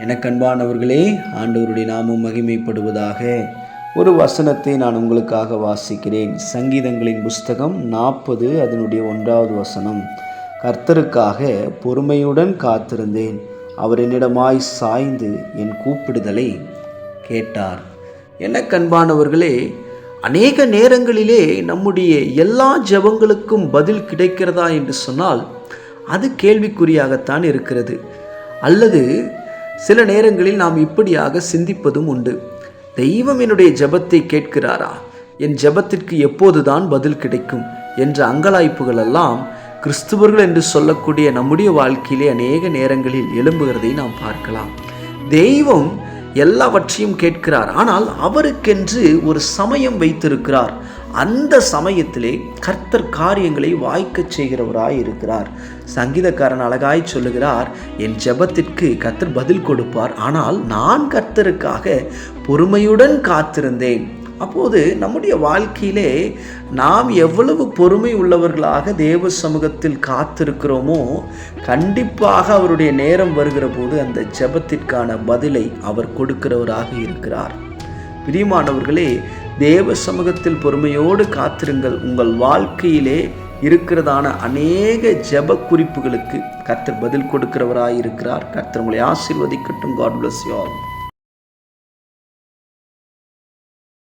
எனக்கன்பானவர்களே, ஆண்டவருடைய நாமம் மகிமைப்படுவதாக. ஒரு வசனத்தை நான் உங்களுக்காக வாசிக்கிறேன். சங்கீதங்களின் புஸ்தகம் 40 அதனுடைய 1வது வசனம். கர்த்தருக்காக பொறுமையுடன் காத்திருந்தேன், அவர் என்னிடமாய் சாய்ந்து என் கூப்பிடுதலை கேட்டார். எனக்கன்பானவர்களே, அநேக நேரங்களிலே நம்முடைய எல்லா ஜெபங்களுக்கும் பதில் கிடைக்கிறதா என்று சொன்னால் அது கேள்விக்குறியாகத்தான் இருக்கிறது. அல்லது சில நேரங்களில் நாம் இப்படியாக சிந்திப்பதும் உண்டு. தெய்வம் என்னுடைய ஜெபத்தை கேட்கிறாரா? என் ஜெபத்திற்கு எப்போதுதான் பதில் கிடைக்கும் என்ற அங்கலாய்ப்புகள் எல்லாம் கிறிஸ்துவர்கள் என்று சொல்லக்கூடிய நம்முடைய வாழ்க்கையிலே அநேக நேரங்களில் எழும்புகிறதை நாம் பார்க்கலாம். தெய்வம் எல்லாவற்றையும் கேட்கிறார், ஆனால் அவருக்கென்று ஒரு சமயம் வைத்திருக்கிறார். அந்த சமயத்திலே கர்த்தர் காரியங்களை வாய்க்கச் செய்கிறவராய் இருக்கிறார். சங்கீதக்காரன் அழகாய் சொல்லுகிறார், என் ஜெபத்திற்கு கர்த்தர் பதில் கொடுப்பார், ஆனால் நான் கர்த்தருக்காக பொறுமையுடன் காத்திருந்தேன். அப்போது நம்முடைய வாழ்க்கையிலே நாம் எவ்வளவு பொறுமை உள்ளவர்களாக தேவ சமூகத்தில் காத்திருக்கிறோமோ, கண்டிப்பாக அவருடைய நேரம் வருகிற போது அந்த ஜெபத்திற்கான பதிலை அவர் கொடுக்கிறவராக இருக்கிறார். பிரியமானவர்களே, தேவ சமூகத்தில் பொறுமையோடு காத்திருங்கள். உங்கள் வாழ்க்கையிலே இருக்கிறதான அநேக ஜெப குறிப்புகளுக்கு கர்த்தர் பதில் கொடுக்கிறவராய் இருக்கிறார். கர்த்தர் உங்களை ஆசீர்வதிக்கட்டும். God bless you all.